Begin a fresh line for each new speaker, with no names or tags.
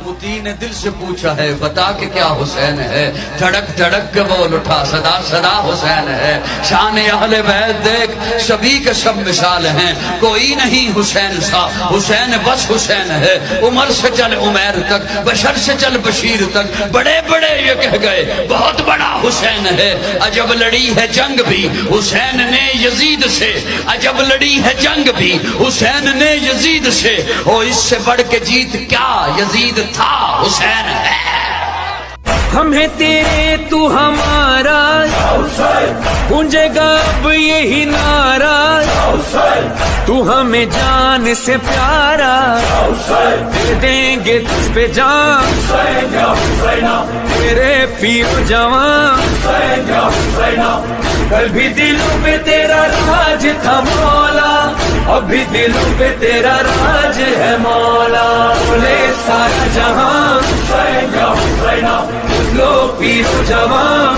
متی نے دل سے پوچھا ہے بتا کہ کیا حسین ہے، دھڑک دھڑک کے بول اٹھا صدا صدا حسین ہے۔ شان اہل بیت دیکھ سبھی کے سب مثال ہیں، کوئی نہیں حسین سا، حسین بس حسین ہے۔ عمر سے چل عمیر تک، بشر سے چل بشیر تک، بڑے بڑے یہ کہہ گئے بہت بڑا حسین ہے۔ عجب لڑی ہے جنگ بھی حسین نے یزید سے، عجب لڑی ہے جنگ بھی حسین نے یزید سے، او اس سے بڑھ کے جیت کیا یزید تھا حسین ہے۔
ہم ہیں تیرے تو ہمارا، گونجے گا اب یہی نعرہ، تو ہمیں جان سے پیارا، دے دیں گے تجھ پہ جان، تیرے پیر جوان، کل بھی دلوں پہ تیرا راج تھا مولا، اب بھی دلوں پہ تیرا راج ہے مولا، بولے سارا جہاں لو پیر جوان